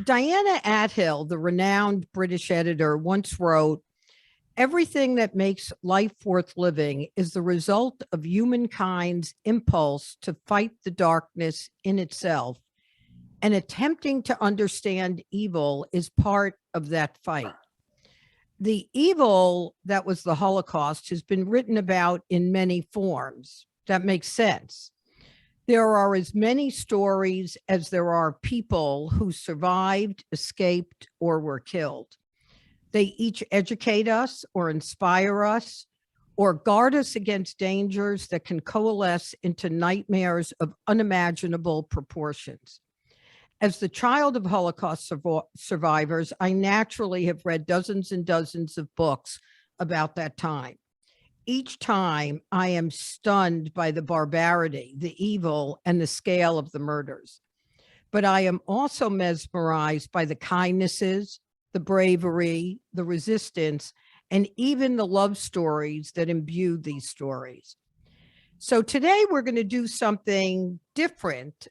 Diana Athill, the renowned British editor, once wrote, "Everything that makes life worth living is the result of humankind's impulse to fight the darkness in itself, and attempting to understand evil is part of that fight." The evil that was the Holocaust has been written about in many forms. That makes sense. There are as many stories as there are people who survived, escaped, or were killed. They each educate us or inspire us or guard us against dangers that can coalesce into nightmares of unimaginable proportions. As the child of Holocaust survivors, I naturally have read dozens and dozens of books about that time. Each time I am stunned by the barbarity, the evil, and the scale of the murders. But I am also mesmerized by the kindnesses, the bravery, the resistance, and even the love stories that imbue these stories. So today we're going to do something different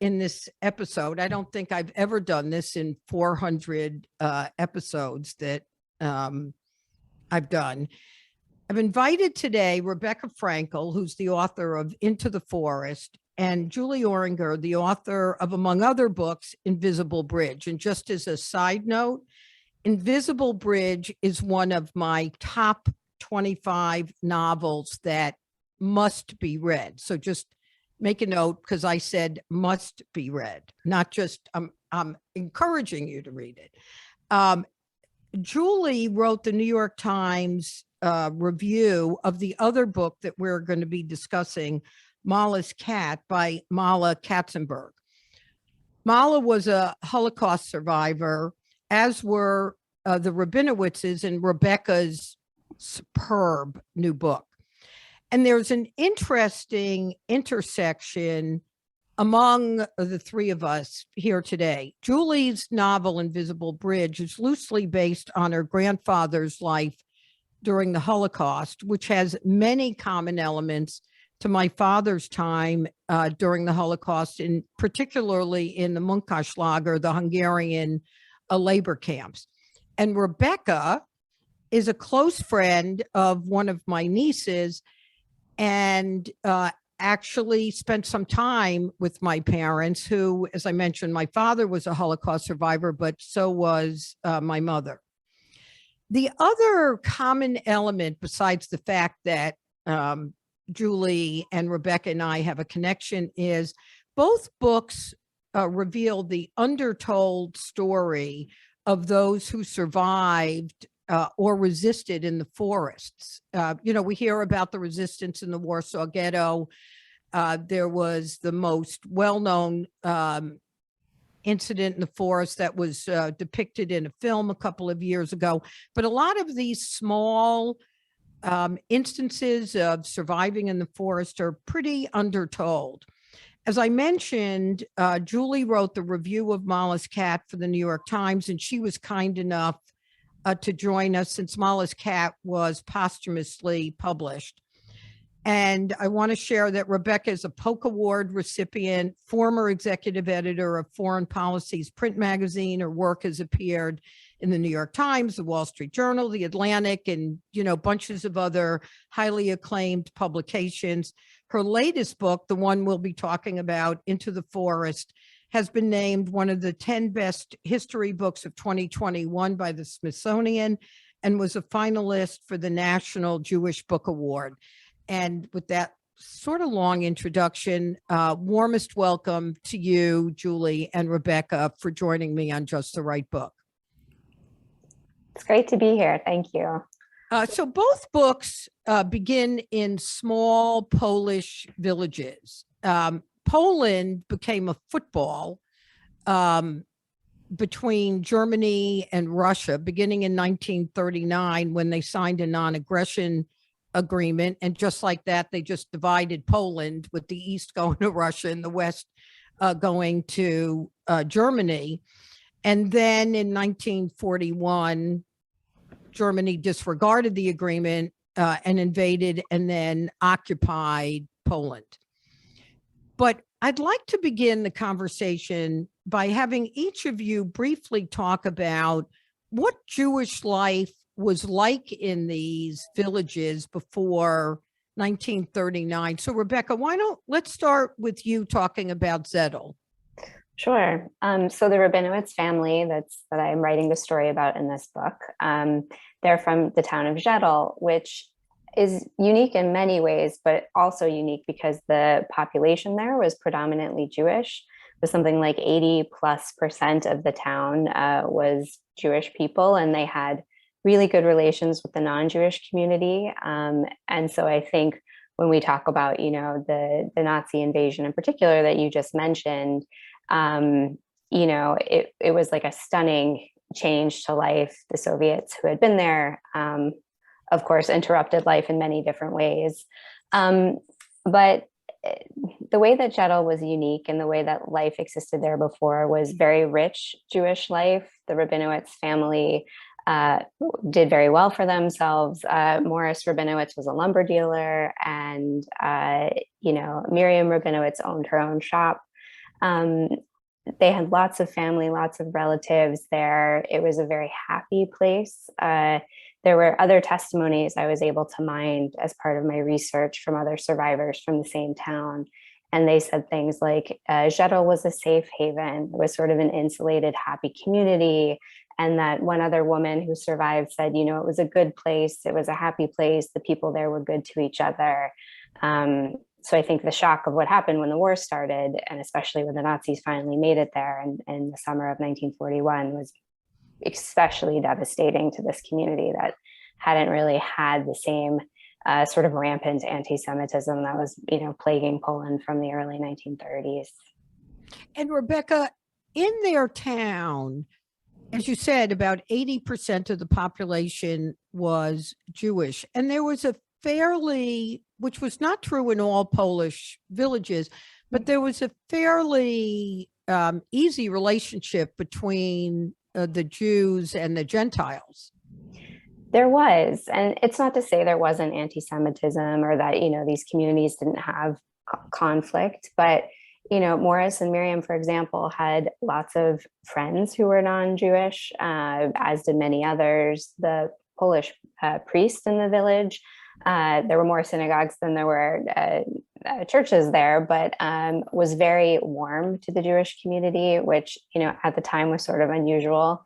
in this episode. I don't think I've ever done this in 400 episodes that I've done. I've invited today Rebecca Frankel, who's the author of Into the Forest, and Julie Orringer, the author of, among other books, Invisible Bridge. And just as a side note, Invisible Bridge is one of my top 25 novels that must be read. So just make a note, because I said must be read, not just I'm encouraging you to read it. Julie wrote the New York Times review of the other book that we're going to be discussing, Mala's Cat by Mala Katzenberg. Mala was a Holocaust survivor, as were the Rabinowitzes in Rebecca's superb new book. And there's an interesting intersection among the three of us here today. Julie's novel, Invisible Bridge, is loosely based on her grandfather's life during the Holocaust, which has many common elements to my father's time during the Holocaust, and particularly in the Munkaslager, the Hungarian labor camps. And Rebecca is a close friend of one of my nieces, and actually spent some time with my parents, who, as I mentioned, my father was a Holocaust survivor, but so was my mother. The other common element, besides the fact that Julie and Rebecca and I have a connection, is both books reveal the undertold story of those who survived or resisted in the forests. We hear about the resistance in the Warsaw Ghetto. There was the most well-known incident in the forest that was depicted in a film a couple of years ago. But a lot of these small instances of surviving in the forest are pretty undertold. As I mentioned, Julie wrote the review of Mala's Cat for the New York Times, and she was kind enough to join us since Mala's Cat was posthumously published. And I want to share that Rebecca is a Polk Award recipient, former executive editor of Foreign Policy's print magazine. Her work has appeared in the New York Times, the Wall Street Journal, the Atlantic, and, bunches of other highly acclaimed publications. Her latest book, the one we'll be talking about, Into the Forest, has been named one of the 10 best history books of 2021 by the Smithsonian, and was a finalist for the National Jewish Book Award. And with that sort of long introduction, warmest welcome to you, Julie and Rebecca, for joining me on Just the Right Book. It's great to be here. Thank you. So both books begin in small Polish villages. Poland became a football between Germany and Russia beginning in 1939, when they signed a non-aggression agreement. And just like that, they just divided Poland, with the East going to Russia and the West going to Germany. And then in 1941, Germany disregarded the agreement and invaded and then occupied Poland. But I'd like to begin the conversation by having each of you briefly talk about what Jewish life was like in these villages before 1939. So Rebecca, let's start with you talking about Zettel. Sure. So the Rabinowitz family that I'm writing the story about in this book, they're from the town of Zettel, which is unique in many ways, but also unique because the population there was predominantly Jewish. It was something like 80+% of the town was Jewish people, and they had really good relations with the non-Jewish community. And so I think when we talk about, the Nazi invasion in particular that you just mentioned, it was like a stunning change to life. The Soviets who had been there, of course, interrupted life in many different ways. But the way that Zettel was unique and the way that life existed there before was very rich Jewish life. The Rabinowitz family did very well for themselves. Morris Rabinowitz was a lumber dealer, and Miriam Rabinowitz owned her own shop. They had lots of family, lots of relatives there. It was a very happy place. There were other testimonies I was able to mine as part of my research from other survivors from the same town. And they said things like, Zettel was a safe haven. It was sort of an insulated, happy community. And that one other woman who survived said, it was a good place. It was a happy place. The people there were good to each other. So I think the shock of what happened when the war started, and especially when the Nazis finally made it there in the summer of 1941, was especially devastating to this community that hadn't really had the same sort of rampant anti-Semitism that was, plaguing Poland from the early 1930s. And Rebecca, in their town, as you said, about 80% of the population was Jewish. And there was a fairly, which was not true in all Polish villages, but there was a fairly easy relationship between the Jews and the Gentiles. There was, and it's not to say there wasn't anti-Semitism or that, these communities didn't have conflict, but, Morris and Miriam, for example, had lots of friends who were non-Jewish, as did many others. The Polish priest in the village, there were more synagogues than there were churches there, but was very warm to the Jewish community, which, at the time was sort of unusual,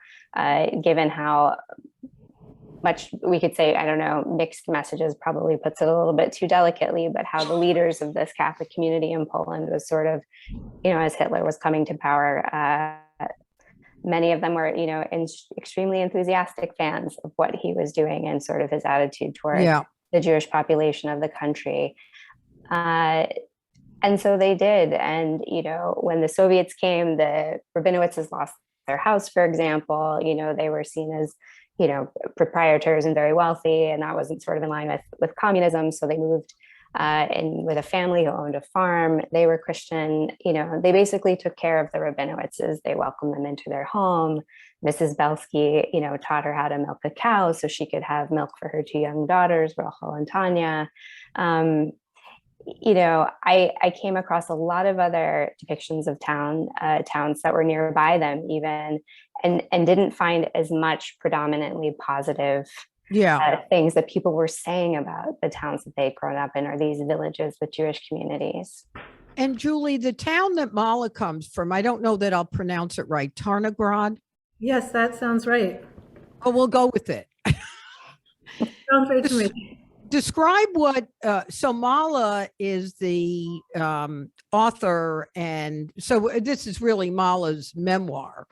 given how much we could say, I don't know, mixed messages probably puts it a little bit too delicately, but how the leaders of this Catholic community in Poland was sort of, as Hitler was coming to power, many of them were, extremely enthusiastic fans of what he was doing and sort of his attitude toward the Jewish population of the country. And so they did. And, when the Soviets came, the Rabinowitzes lost their house, for example. They were seen as, proprietors and very wealthy, and that wasn't sort of in line with communism. So they moved in with a family who owned a farm. They were Christian. They basically took care of the Rabinowitzes. They welcomed them into their home. Mrs. Belsky, taught her how to milk a cow so she could have milk for her two young daughters, Rachel and Tanya. I came across a lot of other depictions of towns that were nearby them even, and didn't find as much predominantly positive things that people were saying about the towns that they'd grown up in, or these villages with Jewish communities. And Julie, the town that Mala comes from, I don't know that I'll pronounce it right, Tarnograd? Yes, that sounds right. Oh, we'll go with it. Sounds right to me. Describe what, so Mala is the author, and so this is really Mala's memoir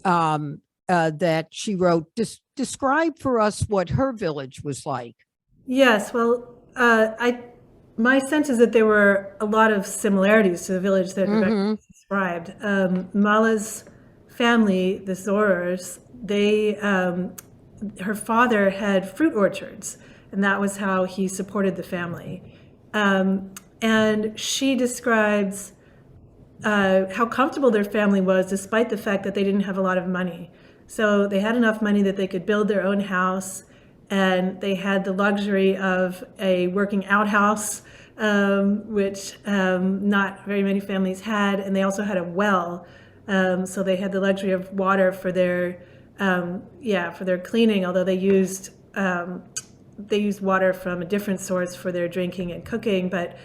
that she wrote. Describe for us what her village was like. Yes, well, my sense is that there were a lot of similarities to the village that Rebecca described. Mala's family, the Zorers, her father had fruit orchards, and that was how he supported the family. And she describes how comfortable their family was, despite the fact that they didn't have a lot of money. So they had enough money that they could build their own house, and they had the luxury of a working outhouse, which not very many families had. And they also had a well So they had the luxury of water for their for their cleaning, although they used water from a different source for their drinking and cooking. But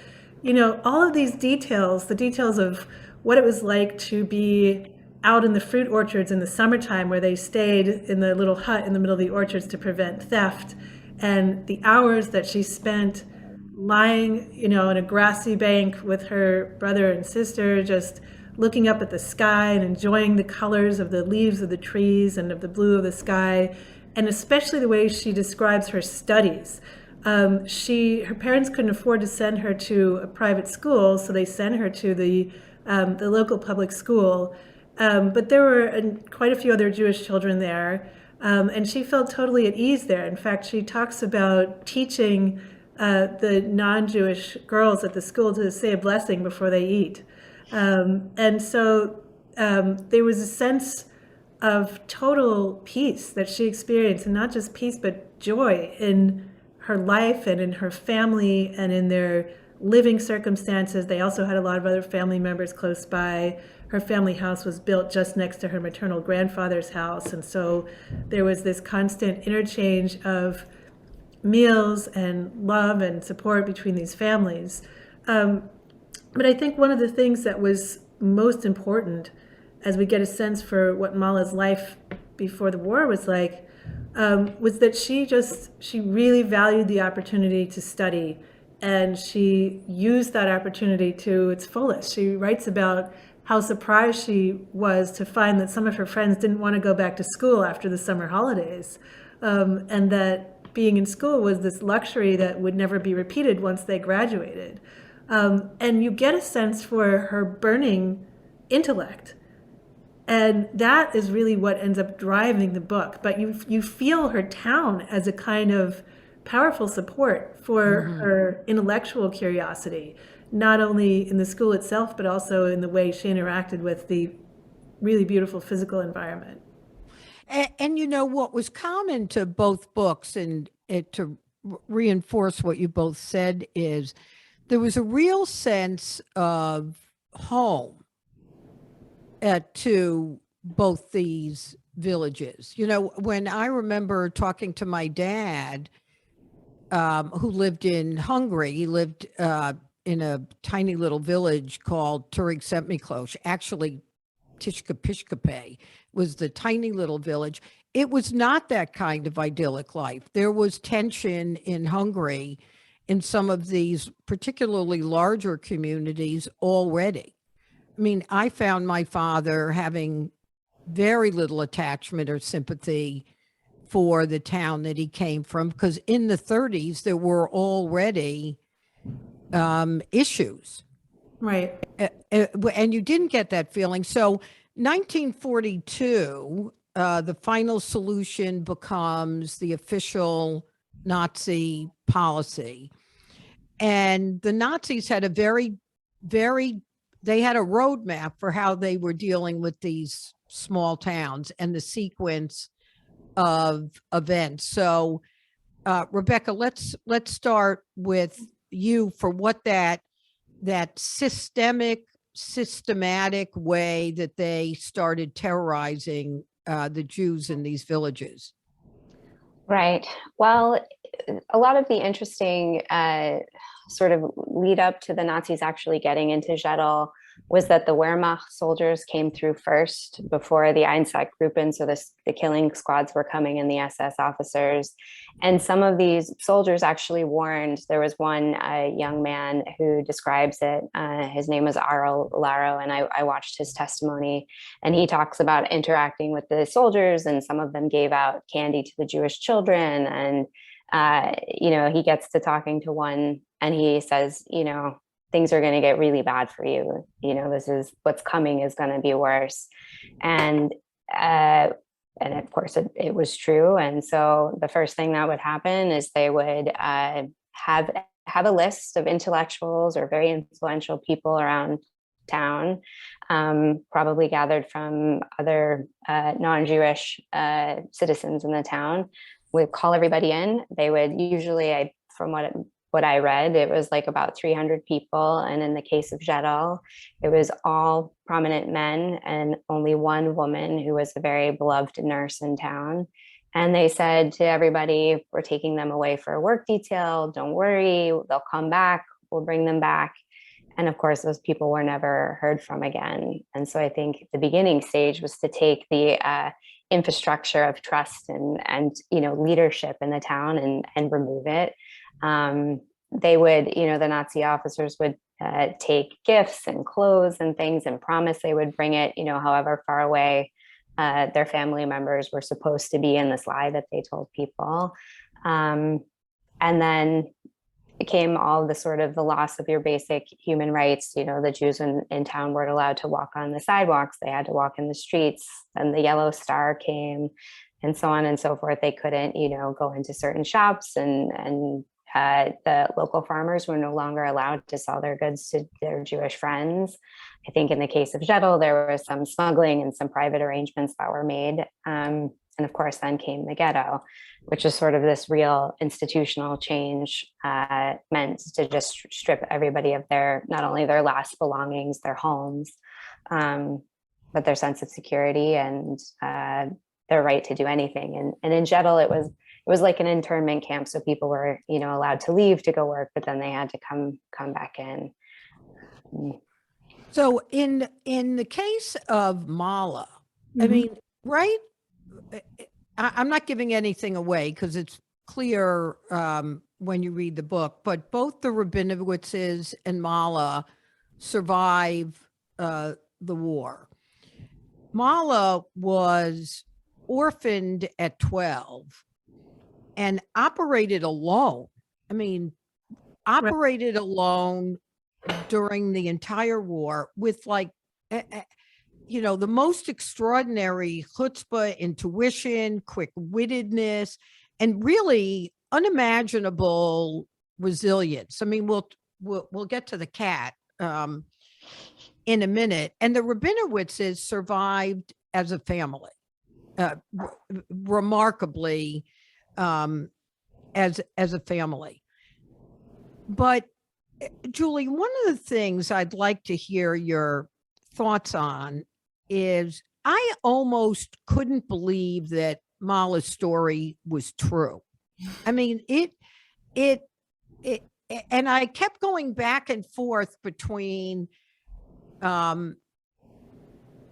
all of these details, the details of what it was like to be out in the fruit orchards in the summertime, where they stayed in the little hut in the middle of the orchards to prevent theft, and the hours that she spent lying, on a grassy bank with her brother and sister, just looking up at the sky and enjoying the colors of the leaves of the trees and of the blue of the sky, and especially the way she describes her studies. Her parents couldn't afford to send her to a private school, so they sent her to the local public school. But there were quite a few other Jewish children there, and she felt totally at ease there. In fact, she talks about teaching the non-Jewish girls at the school to say a blessing before they eat. And so there was a sense of total peace that she experienced, and not just peace, but joy in her life and in her family and in their living circumstances. They also had a lot of other family members close by. Her family house was built just next to her maternal grandfather's house. And so there was this constant interchange of meals and love and support between these families. But I think one of the things that was most important, as we get a sense for what Mala's life before the war was like, was that she really valued the opportunity to study, and she used that opportunity to its fullest. She writes about how surprised she was to find that some of her friends didn't want to go back to school after the summer holidays, and that being in school was this luxury that would never be repeated once they graduated. And you get a sense for her burning intellect. And that is really what ends up driving the book. But you feel her town as a kind of powerful support for her intellectual curiosity, not only in the school itself, but also in the way she interacted with the really beautiful physical environment. And what was common to both books, and to reinforce what you both said, is there was a real sense of home to both these villages. When I remember talking to my dad, who lived in Hungary, he lived in a tiny little village called Turig Szentmiklós. Actually, Tishkapiskape was the tiny little village. It was not that kind of idyllic life. There was tension in Hungary in some of these particularly larger communities already. I mean, I found my father having very little attachment or sympathy for the town that he came from, because in the 30s, there were already issues. Right. And you didn't get that feeling. So 1942, the final solution becomes the official Nazi policy. And the Nazis had a they had a roadmap for how they were dealing with these small towns and the sequence of events. So, Rebecca, let's start with you for what that systematic way that they started terrorizing the Jews in these villages. Right. Well, a lot of the interesting sort of lead up to the Nazis actually getting into Jettel was that the Wehrmacht soldiers came through first before the Einsatzgruppen, so the killing squads were coming, and the SS officers. And some of these soldiers actually warned. There was one young man who describes it. His name was Arl Laro, and I watched his testimony, and he talks about interacting with the soldiers, and some of them gave out candy to the Jewish children. And he gets to talking to one, and he says, things are going to get really bad for you. This is what's coming is going to be worse. And of course it was true. And so the first thing that would happen is they would have a list of intellectuals or very influential people around town, probably gathered from other non-Jewish citizens in the town, would call everybody in. They would usually, from what what I read, it was like about 300 people. And in the case of Jedal, it was all prominent men and only one woman who was a very beloved nurse in town. And they said to everybody, we're taking them away for a work detail. Don't worry, they'll come back. We'll bring them back. And of course, those people were never heard from again. And so I think the beginning stage was to take the infrastructure of trust and leadership in the town and remove it. They would, the Nazi officers would take gifts and clothes and things and promise they would bring it, however far away their family members were supposed to be in this lie that they told people. And then it came all the sort of the loss of your basic human rights. The Jews in town weren't allowed to walk on the sidewalks. They had to walk in the streets. And the Yellow Star came and so on and so forth. They couldn't, go into certain shops and the local farmers were no longer allowed to sell their goods to their Jewish friends. I think in the case of Jedal, there was some smuggling and some private arrangements that were made. And of course, then came the ghetto, which is sort of this real institutional change meant to just strip everybody of not only their last belongings, their homes, but their sense of security and their right to do anything. And in Jedal, it was like an internment camp. So people were, allowed to leave to go work, but then they had to come back in. So in the case of Mala, I mean, right? I'm not giving anything away because it's clear when you read the book, but both the Rabinowitzes and Mala survive the war. Mala was orphaned at 12 and operated alone. I mean, operated alone during the entire war with the most extraordinary chutzpah, intuition, quick-wittedness, and really unimaginable resilience. I mean, we'll get to the cat in a minute. And the Rabinowitzes survived as a family, remarkably as a family. But Julie, one of the things I'd like to hear your thoughts on is I almost couldn't believe that Mala's story was true. I mean, it, and I kept going back and forth between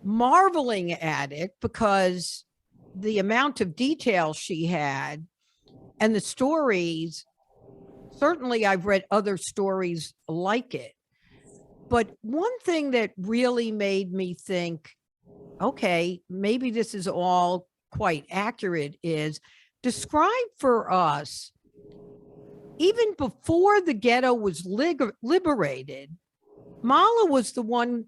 marveling at it because the amount of detail she had and the stories, certainly I've read other stories like it. But one thing that really made me think, okay, maybe this is all quite accurate is describe for us, even before the ghetto was liberated, Mala was the one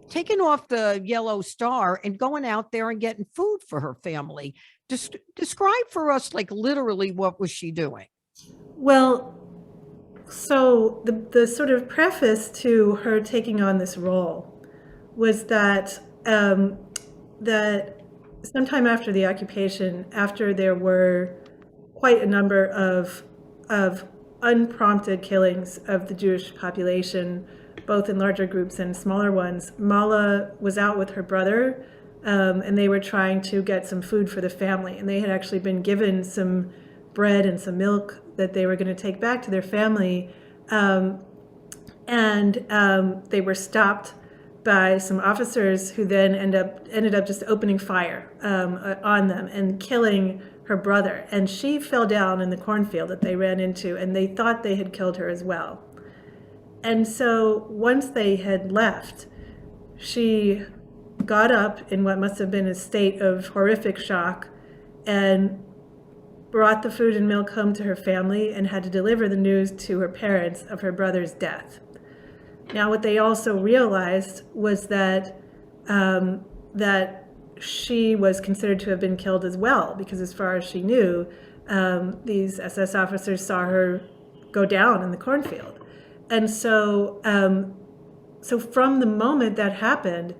taking off the Yellow Star and going out there and getting food for her family. Describe for us, literally, what was she doing? Well, so the sort of preface to her taking on this role was that that sometime after the occupation, after there were quite a number of unprompted killings of the Jewish population, both in larger groups and smaller ones, Mala was out with her brother, and they were trying to get some food for the family. And they had actually been given some bread and some milk that they were going to take back to their family. And they were stopped by some officers who then ended up just opening fire on them and killing her brother. And she fell down in the cornfield that they ran into, and they thought they had killed her as well. And so once they had left, she got up in what must have been a state of horrific shock and brought the food and milk home to her family and had to deliver the news to her parents of her brother's death. Now, what they also realized was that that she was considered to have been killed as well, because as far as she knew, these SS officers saw her go down in the cornfield. And so, so from the moment that happened,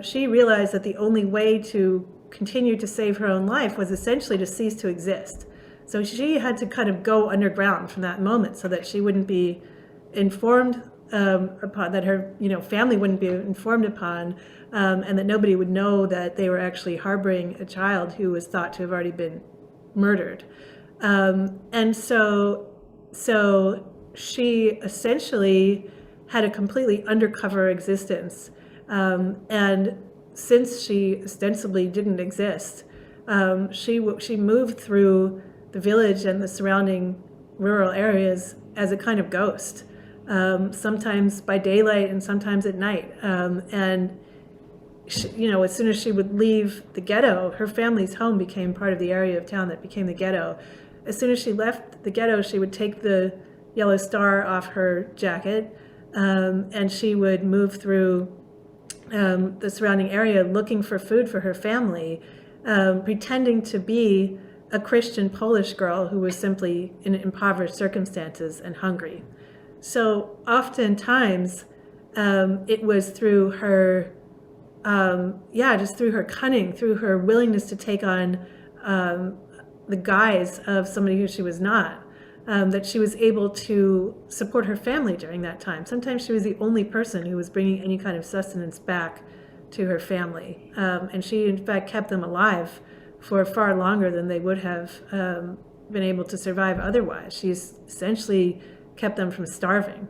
she realized that the only way to continue to save her own life was essentially to cease to exist. So she had to kind of go underground from that moment so that she wouldn't be informed upon, that her family wouldn't be informed upon, and that nobody would know that they were actually harboring a child who was thought to have already been murdered. And so she essentially had a completely undercover existence. And since she ostensibly didn't exist, she moved through the village and the surrounding rural areas as a kind of ghost, sometimes by daylight and sometimes at night. And she, as soon as she would leave the ghetto, her family's home became part of the area of town that became the ghetto. As soon as she left the ghetto, she would take the yellow star off her jacket, and she would move through the surrounding area looking for food for her family, pretending to be a Christian Polish girl who was simply in impoverished circumstances and hungry. So oftentimes it was through her, just through her cunning, through her willingness to take on the guise of somebody who she was not, that she was able to support her family during that time. Sometimes she was the only person who was bringing any kind of sustenance back to her family. And she, in fact, kept them alive for far longer than they would have been able to survive otherwise. She's essentially kept them from starving.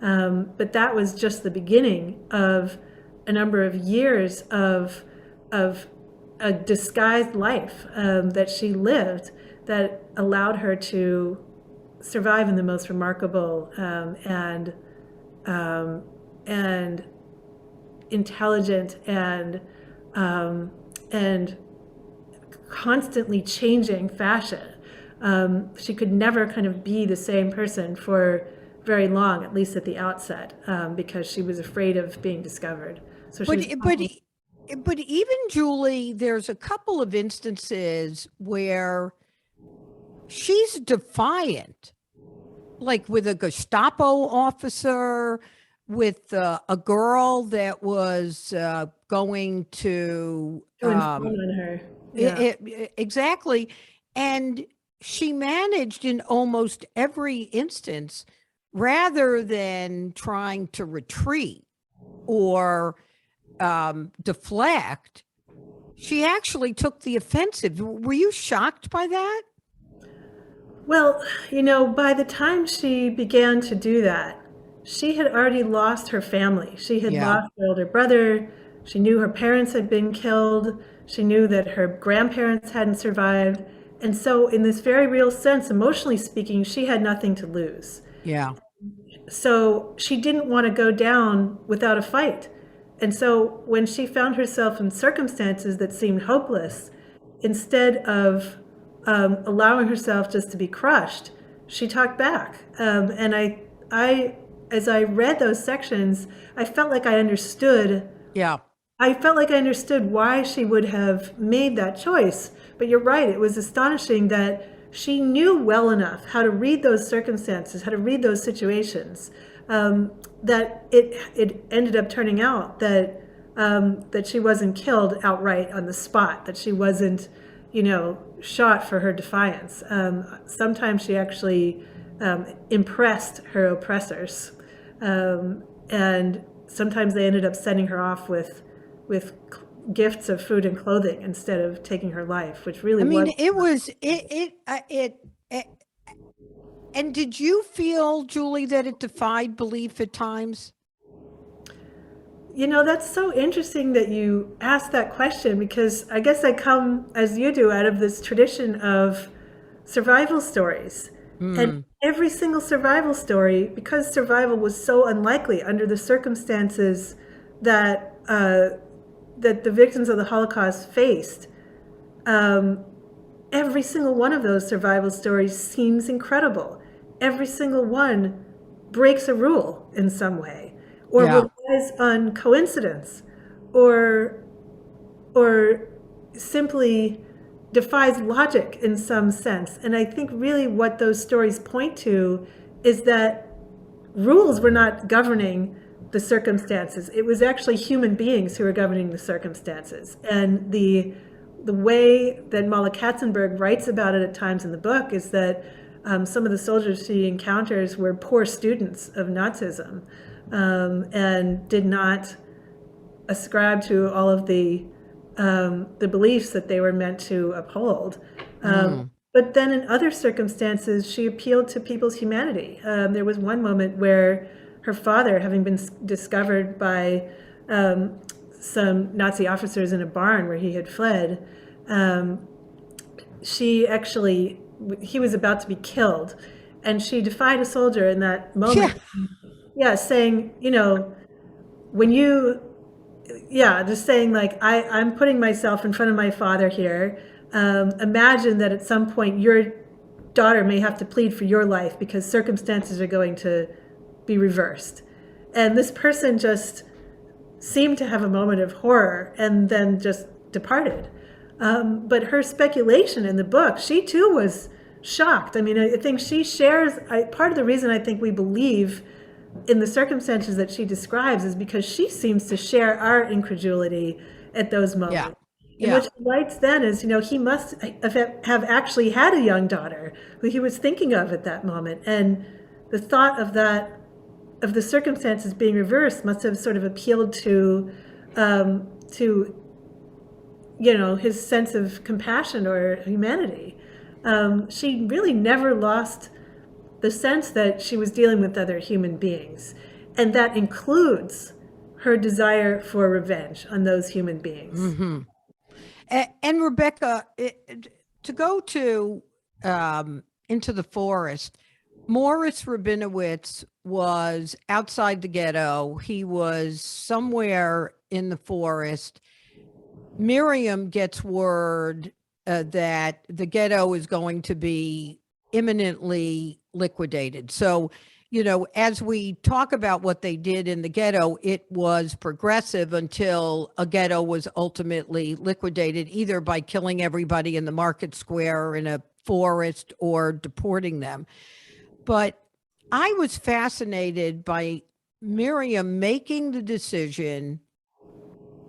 But that was just the beginning of a number of years of a disguised life that she lived that allowed her to survive in the most remarkable and intelligent and constantly changing fashion. She could never kind of be the same person for very long, at least at the outset, because she was afraid of being discovered. So but even Julie, there's a couple of instances where she's defiant, like with a Gestapo officer, with a girl that was going to on her. Yeah. Exactly. And she managed in almost every instance, rather than trying to retreat or deflect, she actually took the offensive. Were you shocked by that? Well, by the time she began to do that, she had already lost her family. She had lost her older brother. She knew her parents had been killed. She knew that her grandparents hadn't survived. And so in this very real sense, emotionally speaking, she had nothing to lose. Yeah. So she didn't want to go down without a fight. And so when she found herself in circumstances that seemed hopeless, instead of allowing herself just to be crushed, she talked back. And I, as I read those sections, I felt like I understood. Yeah. I felt like I understood why she would have made that choice. But you're right, it was astonishing that she knew well enough how to read those circumstances, how to read those situations, that it ended up turning out that that she wasn't killed outright on the spot, that she wasn't, shot for her defiance. Sometimes she actually impressed her oppressors, and sometimes they ended up sending her off with gifts of food and clothing instead of taking her life, which really and did you feel, Julie, that it defied belief at times? That's so interesting that you asked that question, because I guess I come, as you do, out of this tradition of survival stories. And every single survival story, because survival was so unlikely under the circumstances that that the victims of the Holocaust faced, every single one of those survival stories seems incredible. Every single one breaks a rule in some way, or relies on coincidence, or simply defies logic in some sense. And I think really what those stories point to is that rules were not governing the circumstances. It was actually human beings who were governing the circumstances. And the the way that Mala Katzenberg writes about it at times in the book is that some of the soldiers she encounters were poor students of Nazism, and did not ascribe to all of the beliefs that they were meant to uphold. But then in other circumstances, she appealed to people's humanity. There was one moment where her father, having been discovered by some Nazi officers in a barn where he had fled, he was about to be killed. And she defied a soldier in that moment. Yeah, saying, when you, just saying like, I'm putting myself in front of my father here. Imagine that at some point your daughter may have to plead for your life because circumstances are going to be reversed. And this person just seemed to have a moment of horror and then just departed. But her speculation in the book, she too was shocked. I mean, I think she shares, part of the reason I think we believe in the circumstances that she describes is because she seems to share our incredulity at those moments. And what she writes then is, he must have actually had a young daughter who he was thinking of at that moment. And the thought of that, of the circumstances being reversed must have sort of appealed to his sense of compassion or humanity. She really never lost the sense that she was dealing with other human beings. And that includes her desire for revenge on those human beings. Mm-hmm. And Rebecca, to go to into the forest, Morris Rabinowitz was outside the ghetto. He was somewhere in the forest. Miriam gets word that the ghetto is going to be imminently liquidated. So, as we talk about what they did in the ghetto, it was progressive until a ghetto was ultimately liquidated, either by killing everybody in the market square or in a forest or deporting them. But I was fascinated by Miriam making the decision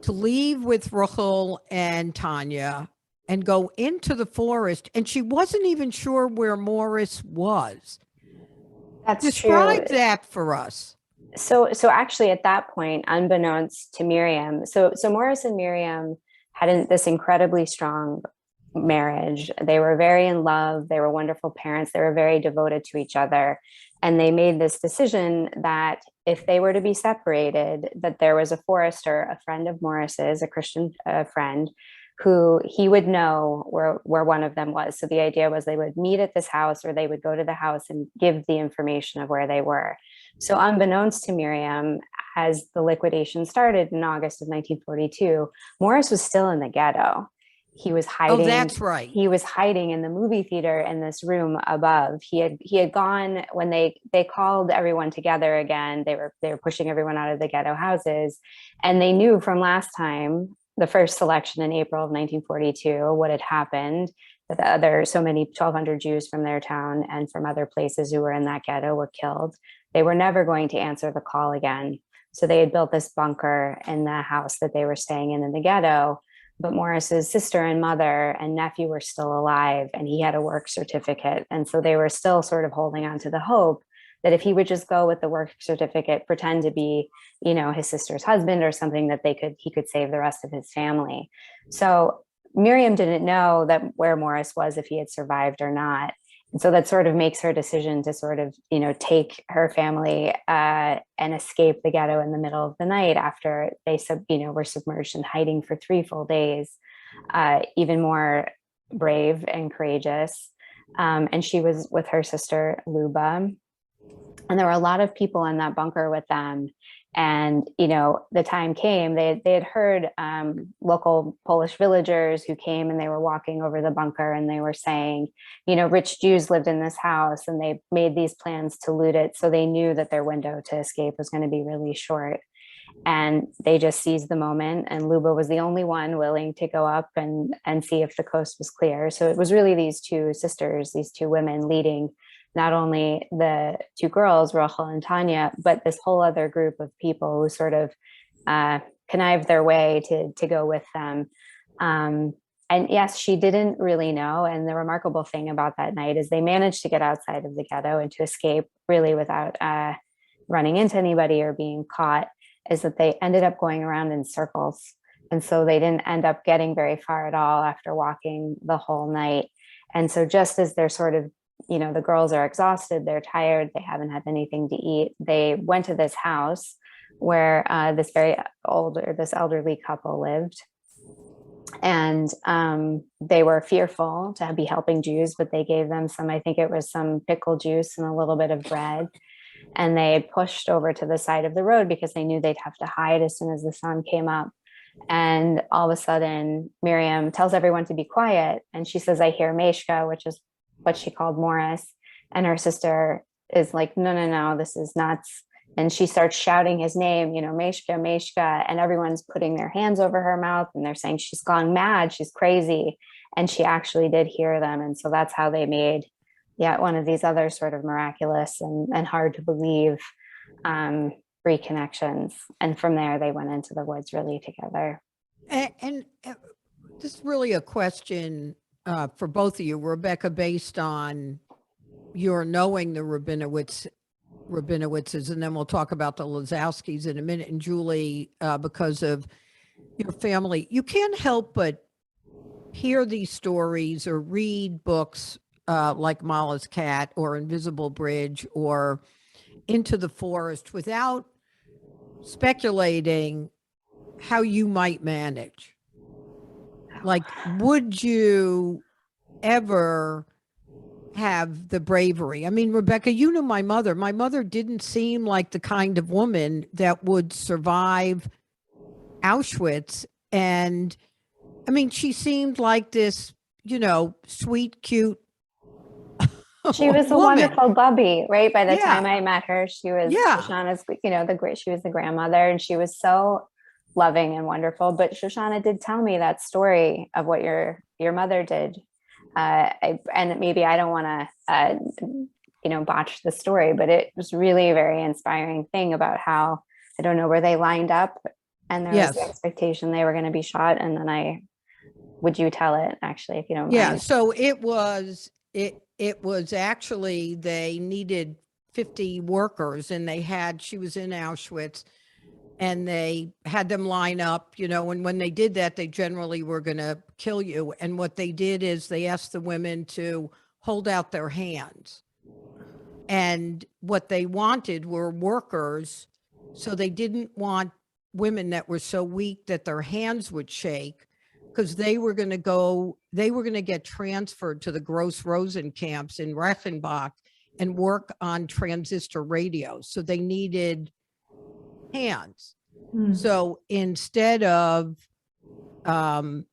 to leave with Rachel and Tanya and go into the forest, and she wasn't even sure where Morris was. Describe that for us. So actually at that point, unbeknownst to Miriam, so Morris and Miriam had this incredibly strong marriage. They were very in love. They were wonderful parents. They were very devoted to each other. And they made this decision that if they were to be separated, that there was a forester, a friend of Morris's, a Christian friend, who he would know where one of them was. So the idea was they would meet at this house, or they would go to the house and give the information of where they were. So unbeknownst to Miriam, as the liquidation started in August of 1942, Morris was still in the ghetto. He was hiding. Oh, that's right. He was hiding in the movie theater in this room above. He had gone when they called everyone together again. They were pushing everyone out of the ghetto houses, and they knew from last time, the first selection in April of 1942, what had happened, that so many 1,200 Jews from their town and from other places who were in that ghetto were killed. They were never going to answer the call again. So they had built this bunker in the house that they were staying in the ghetto. But Morris's sister and mother and nephew were still alive, and he had a work certificate. And so they were still sort of holding on to the hope that if he would just go with the work certificate, pretend to be, his sister's husband or something, that he could save the rest of his family. So Miriam didn't know that where Morris was, if he had survived or not. And so that sort of makes her decision to sort of, take her family and escape the ghetto in the middle of the night after they were submerged and hiding for 3 full days, even more brave and courageous. And she was with her sister, Luba. And there were a lot of people in that bunker with them. And, the time came, they had heard local Polish villagers who came, and they were walking over the bunker, and they were saying, rich Jews lived in this house, and they made these plans to loot it. So they knew that their window to escape was going to be really short. And they just seized the moment. And Luba was the only one willing to go up and see if the coast was clear. So it was really these two sisters, these two women leading not only the 2 girls, Rachel and Tanya, but this whole other group of people who sort of connived their way to go with them. And yes, she didn't really know. And the remarkable thing about that night is they managed to get outside of the ghetto and to escape really without running into anybody or being caught, is that they ended up going around in circles. And so they didn't end up getting very far at all after walking the whole night. And so just as they're sort of, the girls are exhausted, they're tired, they haven't had anything to eat, they went to this house where this elderly couple lived. And they were fearful to be helping Jews, but they gave them I think it was some pickle juice and a little bit of bread. And they pushed over to the side of the road because they knew they'd have to hide as soon as the sun came up. And all of a sudden, Miriam tells everyone to be quiet. And she says, "I hear Meshka," which is what she called Morris. And her sister is like, no, this is nuts. And she starts shouting his name, Meshka, Meshka. And everyone's putting their hands over her mouth and they're saying she's gone mad, she's crazy. And she actually did hear them. And so that's how they made one of these other sort of miraculous and hard to believe reconnections. And from there, they went into the woods really together. And this is really a question for both of you, Rebecca, based on your knowing the Rabinowitzes, and then we'll talk about the Lazowskis in a minute, and Julie, because of your family. You can't help but hear these stories or read books like Mala's Cat or Invisible Bridge or Into the Forest without speculating how you might manage. Like, would you ever have the bravery? I mean, Rebecca, you knew my mother. My mother didn't seem like the kind of woman that would survive Auschwitz. And I mean, she seemed like this, sweet, cute She was a woman. wonderful bubby, right? By the time I met her, she was Yeah. Shoshana's, she was the grandmother, and she was so loving and wonderful. But Shoshana did tell me that story of what your mother did. And maybe I don't want to, botch the story, but it was really a very inspiring thing about how, I don't know, where they lined up and there was the expectation they were going to be shot. And then would you tell it actually, if you don't mind? So it was actually, they needed 50 workers and she was in Auschwitz and they had them line up, and when they did that, they generally were going to kill you. And what they did is they asked the women to hold out their hands. And what they wanted were workers. So they didn't want women that were so weak that their hands would shake, because they were going to get transferred to the Gross Rosen camps in Reichenbach and work on transistor radios. So they needed hands. So instead of them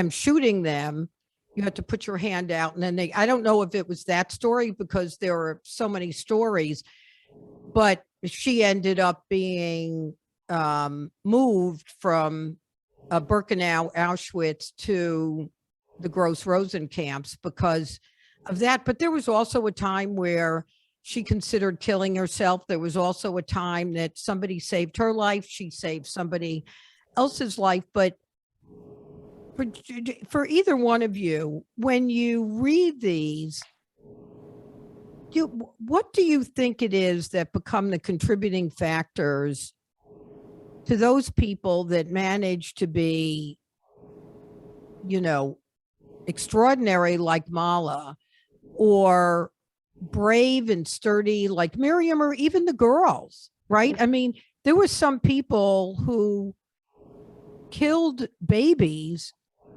shooting them, you had to put your hand out. And then I don't know if it was that story, because there are so many stories, but she ended up being moved from Birkenau, Auschwitz to the Gross Rosen camps because of that. But there was also a time where she considered killing herself. There was also a time that somebody saved her life. She saved somebody else's life. But for either one of you, when you read these, what do you think it is that become the contributing factors to those people that manage to be, extraordinary like Mala, or brave and sturdy like Miriam, or even the girls, right? I mean, there were some people who killed babies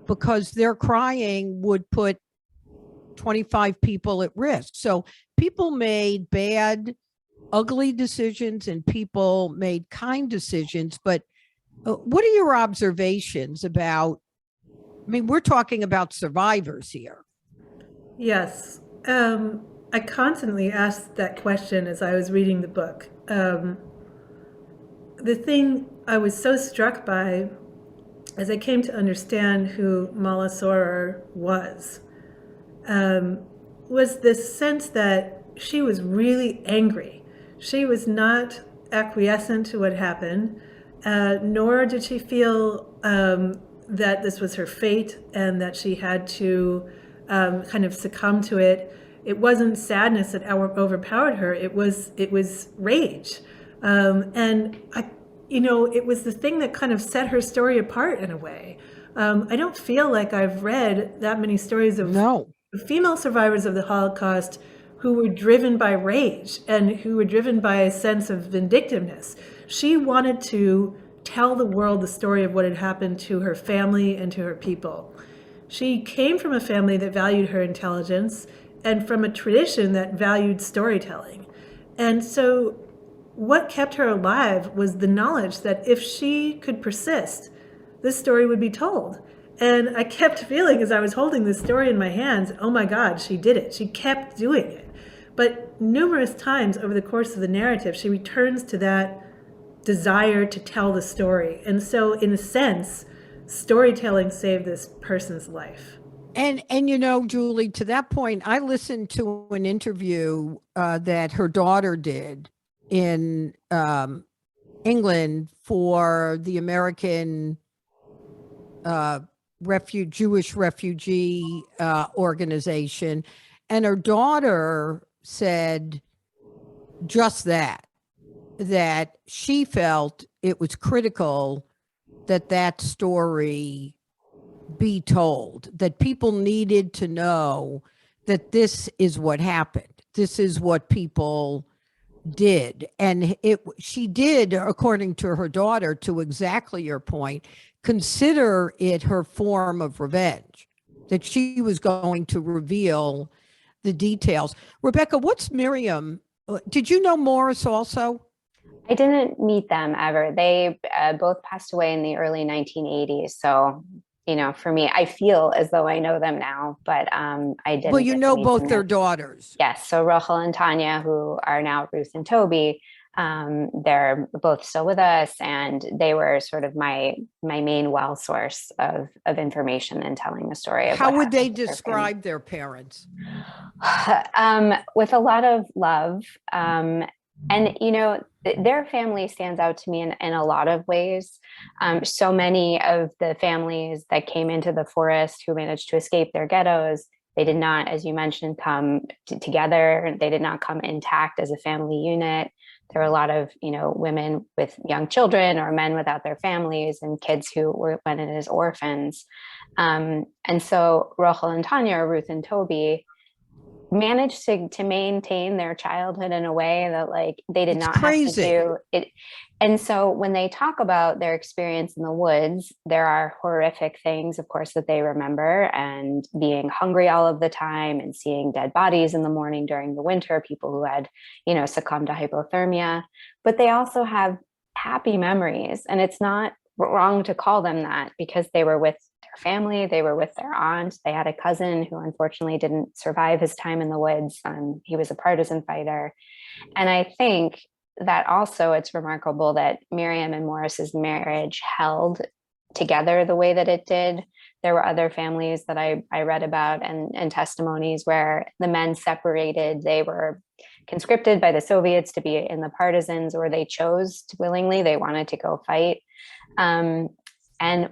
because their crying would put 25 people at risk. So people made bad, ugly decisions and people made kind decisions. But what are your observations about, I mean, we're talking about survivors here. Yes. I constantly asked that question as I was reading the book. The thing I was so struck by as I came to understand who Mala Sorer was this sense that she was really angry. She was not acquiescent to what happened, nor did she feel that this was her fate and that she had to kind of succumb to it. It wasn't sadness that overpowered her. It was rage, and it was the thing that kind of set her story apart in a way. I don't feel like I've read that many stories of female survivors of the Holocaust who were driven by rage and who were driven by a sense of vindictiveness. She wanted to tell the world the story of what had happened to her family and to her people. She came from a family that valued her intelligence and from a tradition that valued storytelling. And so what kept her alive was the knowledge that if she could persist, this story would be told. And I kept feeling as I was holding this story in my hands, oh my God, she did it. She kept doing it. But numerous times over the course of the narrative, she returns to that desire to tell the story. And so in a sense, storytelling saved this person's life. And Julie, to that point, I listened to an interview that her daughter did in England for the American Jewish refugee organization. And her daughter said just that she felt it was critical that story be told, that people needed to know that this is what happened. This is what people did. And she did, according to her daughter, to exactly your point, consider it her form of revenge, that she was going to reveal the details. Rebecca, what's Miriam? Did you know Morris also? I didn't meet them ever. They both passed away in the early 1980s. So, for me, I feel as though I know them now, but I didn't. Well, you know both their daughters. Yes. So Rachel and Tanya, who are now Ruth and Toby, they're both still with us, and they were sort of my main well source of information and telling the story. How would they describe their parents? With a lot of love. And, their family stands out to me in a lot of ways. So many of the families that came into the forest who managed to escape their ghettos, they did not, as you mentioned, come together. They did not come intact as a family unit. There were a lot of, women with young children or men without their families and kids who went in as orphans. And so Rachel and Tanya, or Ruth and Toby, managed to maintain their childhood in a way that they did not have to do it. And so when they talk about their experience in the woods, there are horrific things, of course, that they remember, and being hungry all of the time and seeing dead bodies in the morning during the winter, people who had, succumbed to hypothermia. But they also have happy memories, and it's not wrong to call them that, because they were with their family, they were with their aunt. They had a cousin who unfortunately didn't survive his time in the woods. He was a partisan fighter. And I think that also it's remarkable that Miriam and Morris's marriage held together the way that it did. There were other families that I read about and testimonies where the men separated. They were conscripted by the Soviets to be in the partisans, or they chose to willingly, they wanted to go fight. And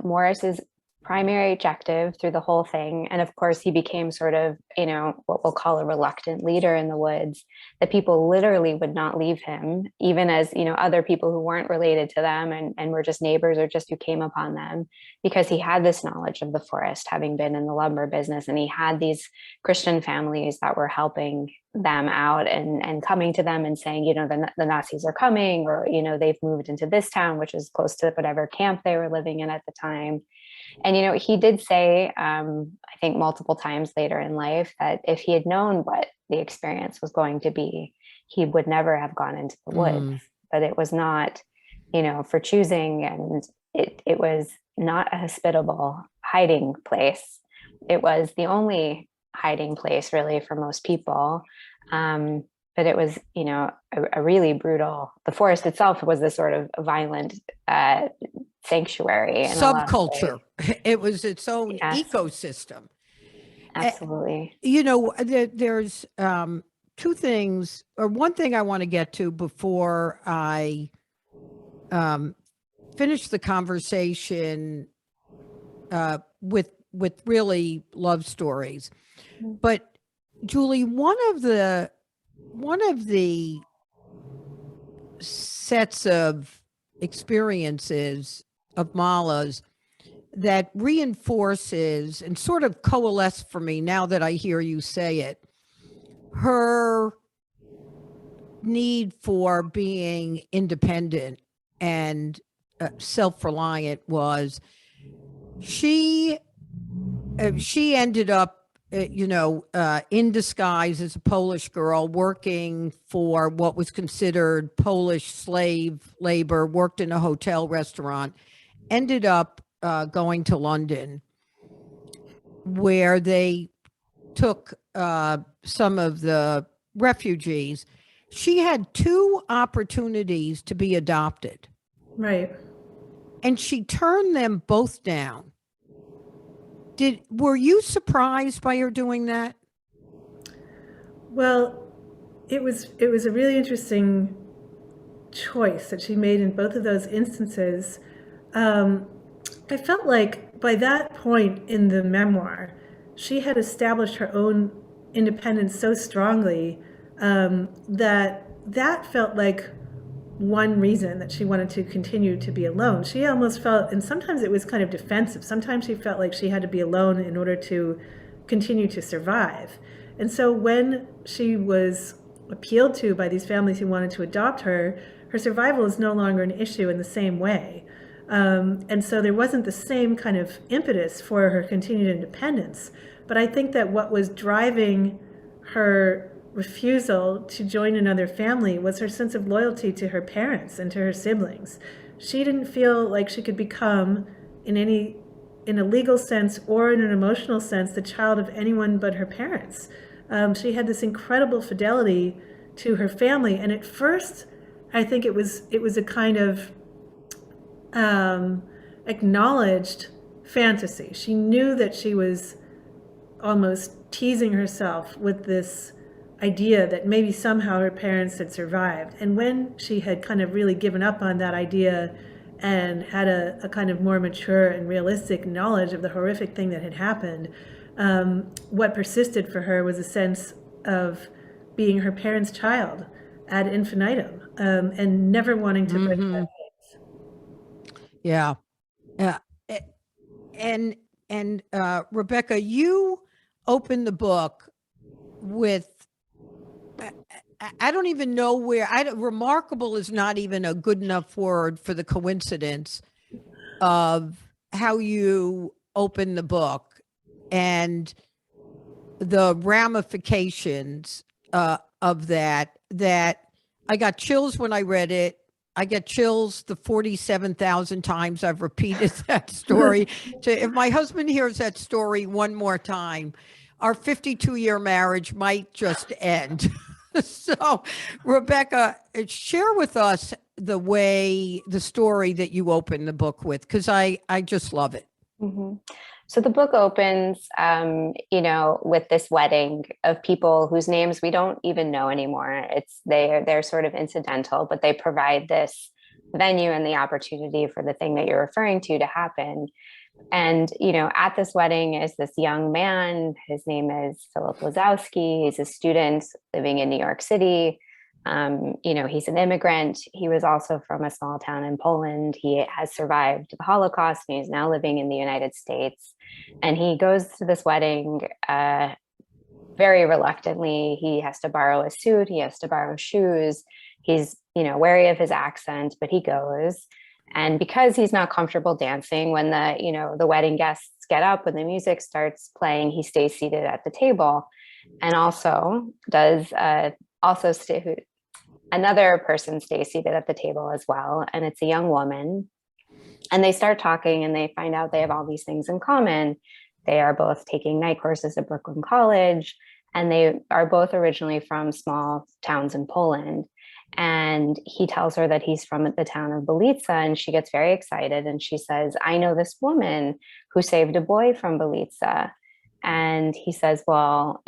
Morris's primary objective through the whole thing, and of course he became sort of, what we'll call a reluctant leader in the woods, that people literally would not leave him, even as, other people who weren't related to them and were just neighbors or just who came upon them, because he had this knowledge of the forest, having been in the lumber business, and he had these Christian families that were helping them out and coming to them and saying, the Nazis are coming, or, they've moved into this town, which is close to whatever camp they were living in at the time. And, he did say, I think multiple times later in life, that if he had known what the experience was going to be, he would never have gone into the woods. But it was not, for choosing, and it was not a hospitable hiding place. It was the only hiding place really for most people. But it was, a really brutal, the forest itself was this sort of violent sanctuary. Subculture. It was its own ecosystem. Absolutely. There's two things, or one thing I want to get to before I finish the conversation with really love stories. But Julie, one of the sets of experiences of Mala's that reinforces and sort of coalesce for me now that I hear you say it, her need for being independent and self-reliant was she ended up in disguise as a Polish girl working for what was considered Polish slave labor, worked in a hotel restaurant, ended up going to London, where they took some of the refugees. She had two opportunities to be adopted. Right. And she turned them both down. Were you surprised by her doing that? Well, it was a really interesting choice that she made in both of those instances. I felt like by that point in the memoir, she had established her own independence so strongly that felt like one reason that she wanted to continue to be alone. She almost felt, and sometimes it was kind of defensive, sometimes she felt like she had to be alone in order to continue to survive. And so when she was appealed to by these families who wanted to adopt her, her survival is no longer an issue in the same way. And so there wasn't the same kind of impetus for her continued independence. But I think that what was driving her refusal to join another family was her sense of loyalty to her parents and to her siblings. She didn't feel like she could become, in a legal sense or in an emotional sense, the child of anyone but her parents. She had this incredible fidelity to her family, and at first, I think it was a kind of acknowledged fantasy. She knew that she was almost teasing herself with this idea that maybe somehow her parents had survived. And when she had kind of really given up on that idea and had a kind of more mature and realistic knowledge of the horrific thing that had happened, what persisted for her was a sense of being her parents' child ad infinitum, and never wanting to break that ice. Yeah. And Rebecca, you opened the book with, I don't even know where, remarkable is not even a good enough word for the coincidence of how you open the book and the ramifications of that I got chills when I read it. I get chills the 47,000 times I've repeated that story. If my husband hears that story one more time, our 52-year marriage might just end. So, Rebecca, share with us the story that you open the book with, because I just love it. Mm-hmm. So the book opens, with this wedding of people whose names we don't even know anymore. They're sort of incidental, but they provide this venue and the opportunity for the thing that you're referring to happen. And, at this wedding is this young man. His name is Philip Lazowski. He's a student living in New York City. He's an immigrant. He was also from a small town in Poland. He has survived the Holocaust and he's now living in the United States. And he goes to this wedding very reluctantly. He has to borrow a suit. He has to borrow shoes. He's, wary of his accent, but he goes. And because he's not comfortable dancing, when the wedding guests get up, when the music starts playing, he stays seated at the table, and also another person stays seated at the table as well. And it's a young woman. And they start talking and they find out they have all these things in common. They are both taking night courses at Brooklyn College, and they are both originally from small towns in Poland. And he tells her that he's from the town of Belica, and she gets very excited. And she says, I know this woman who saved a boy from Belica. And he says, well,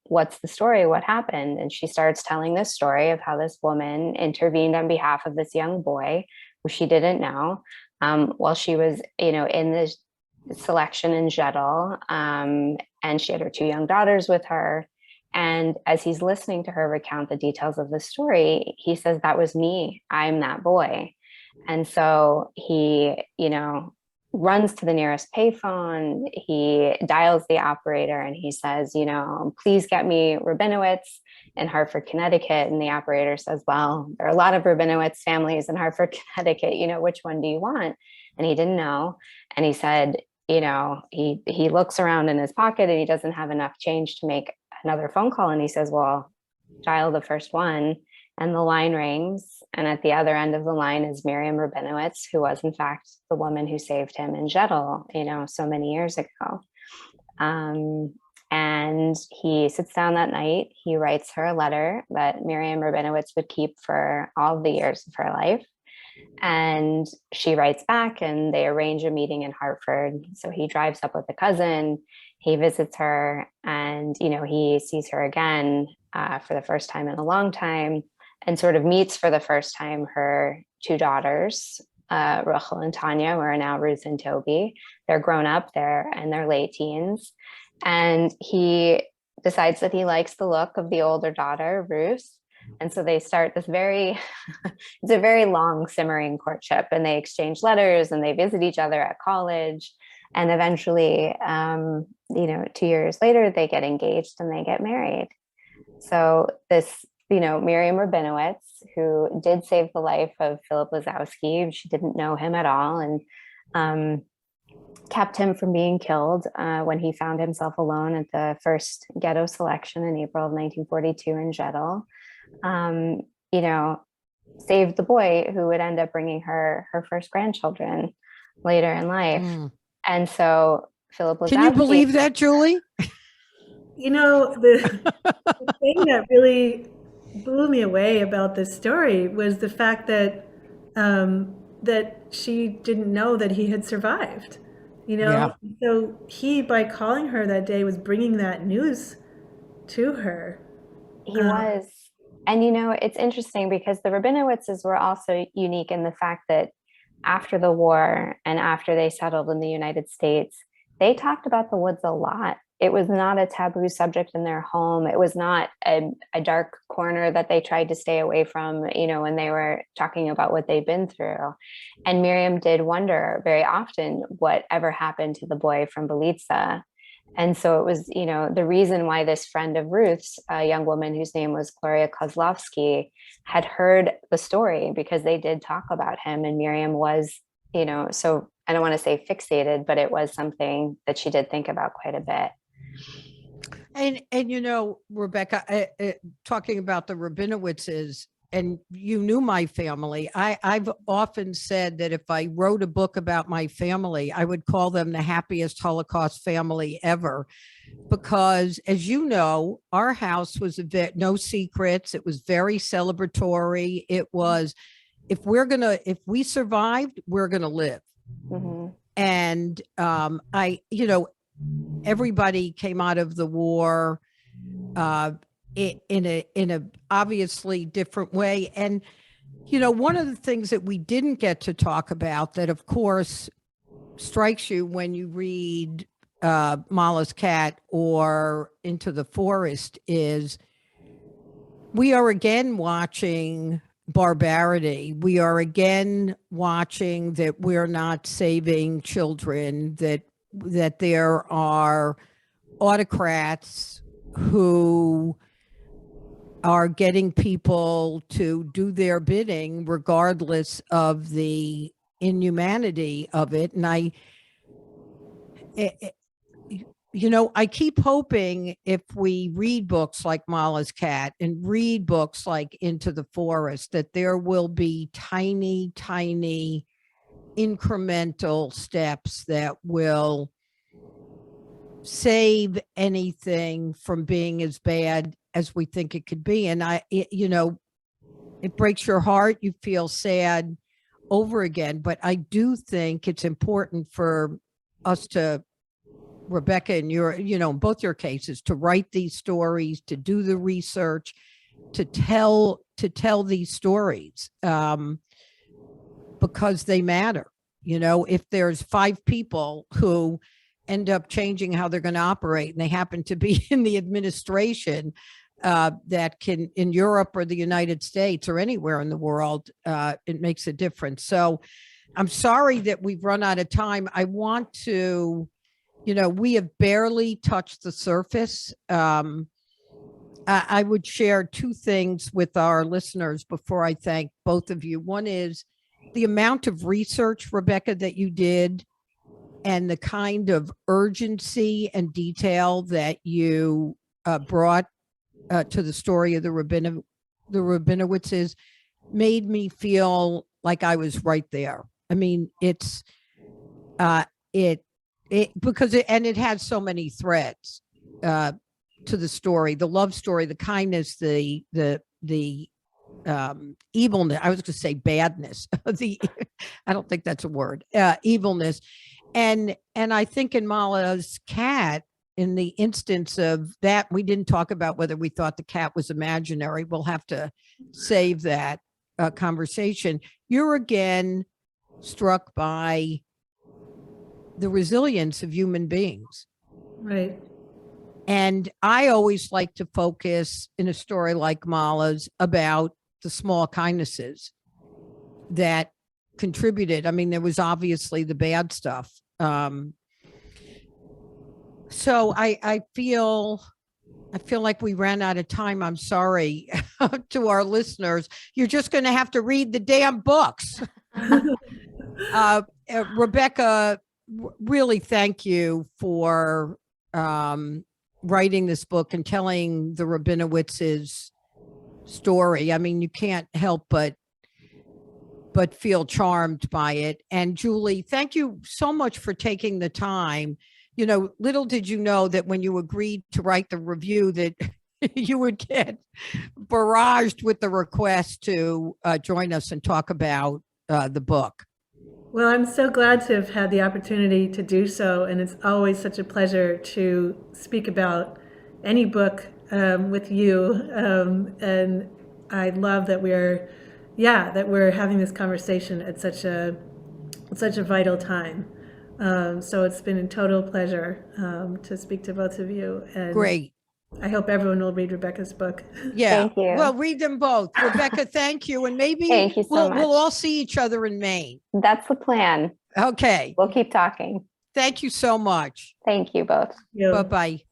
what's the story? What happened? And she starts telling this story of how this woman intervened on behalf of this young boy who she didn't know, while she was, in the selection in Jeddah, and she had her 2 young daughters with her. And as he's listening to her recount the details of the story, he says, "That was me. I'm that boy." And so he, runs to the nearest payphone. He dials the operator and he says, "Please get me Rabinowitz in Hartford, Connecticut." And the operator says, "Well, there are a lot of Rabinowitz families in Hartford, Connecticut. Which one do you want?" And he didn't know. And he said, he looks around in his pocket and he doesn't have enough change to make another phone call. And he says, "Well, dial the first one." And the line rings. And at the other end of the line is Miriam Rabinowitz, who was in fact the woman who saved him in Jeddah, so many years ago. And he sits down that night. He writes her a letter that Miriam Rabinowitz would keep for all the years of her life. And she writes back and they arrange a meeting in Hartford. So he drives up with a cousin, he visits her, and, he sees her again for the first time in a long time, and sort of meets for the first time her 2 daughters, Rachel and Tanya, who are now Ruth and Toby. They're grown up, they're in their late teens. And he decides that he likes the look of the older daughter, Ruth. And so they start this it's a very long simmering courtship, and they exchange letters and they visit each other at college. And eventually, 2 years later, they get engaged and they get married. So this, Miriam Rabinowitz, who did save the life of Philip Lazowski, she didn't know him at all, and kept him from being killed when he found himself alone at the first ghetto selection in April of 1942 in Jeddah. Saved the boy who would end up bringing her first grandchildren later in life. And so Philip Lazowski. Can you believe that, Julie? The thing that really blew me away about this story was the fact that that she didn't know that he had survived. Yeah. So he, by calling her that day, was bringing that news to her. He was. And, it's interesting because the Rabinowitzes were also unique in the fact that after the war and after they settled in the United States, they talked about the woods a lot. It was not a taboo subject in their home. It was not a dark corner that they tried to stay away from, when they were talking about what they'd been through. And Miriam did wonder very often whatever happened to the boy from Belitsa. And so it was, the reason why this friend of Ruth's, a young woman whose name was Gloria Kozlovsky, had heard the story, because they did talk about him. And Miriam was, so I don't want to say fixated, but it was something that she did think about quite a bit. And Rebecca, talking about the Rabinowitzes, and you knew my family. I've often said that if I wrote a book about my family, I would call them the happiest Holocaust family ever, because, as you know, our house was no secrets. It was very celebratory. It was, if we survived, we're gonna live. Mm-hmm. And everybody came out of the war in a obviously different way. And, one of the things that we didn't get to talk about that, of course, strikes you when you read Mala's Cat or Into the Forest is we are again watching barbarity. We are again watching that we're not saving children, that there are autocrats who are getting people to do their bidding regardless of the inhumanity of it. And I keep hoping, if we read books like Mala's Cat and read books like Into the Forest, that there will be tiny, tiny incremental steps that will save anything from being as bad as we think it could be. And it breaks your heart. You feel sad over again. But I do think it's important for us to, Rebecca, and in both your cases, to write these stories, to do the research, to tell these stories, because they matter. If there's 5 people who end up changing how they're going to operate and they happen to be in the administration, that can, in Europe or the United States or anywhere in the world, it makes a difference. So I'm sorry that we've run out of time. I want to, we have barely touched the surface. I would share 2 things with our listeners before I thank both of you. One is the amount of research, Rebecca, that you did, and the kind of urgency and detail that you brought to the story of the Rabinowitzes made me feel like I was right there. I mean, it's because it has so many threads to the story, the love story, the kindness, the evilness. I was going to say badness. I don't think that's a word. Evilness, and I think in Mala's cat, in the instance of that, we didn't talk about whether we thought the cat was imaginary. We'll have to save that conversation. You're again struck by the resilience of human beings. Right. And I always like to focus in a story like Mala's about the small kindnesses that contributed. I mean, there was obviously the bad stuff. So I feel like we ran out of time. I'm sorry to our listeners. You're just going to have to read the damn books. Rebecca, really thank you for writing this book and telling the Rabinowitzes' story. I mean, you can't help but feel charmed by it. And Julie, thank you so much for taking the time. Little did you know that when you agreed to write the review that you would get barraged with the request to join us and talk about the book. Well, I'm so glad to have had the opportunity to do so, and it's always such a pleasure to speak about any book with you. And I love that we're having this conversation at such a vital time. So it's been a total pleasure to speak to both of you. And great. I hope everyone will read Rebecca's book. Yeah. Thank you. Well, read them both. Rebecca, thank you. And maybe Thank you so much. We'll all see each other in Maine. That's the plan. Okay. We'll keep talking. Thank you so much. Thank you both. You. Bye-bye.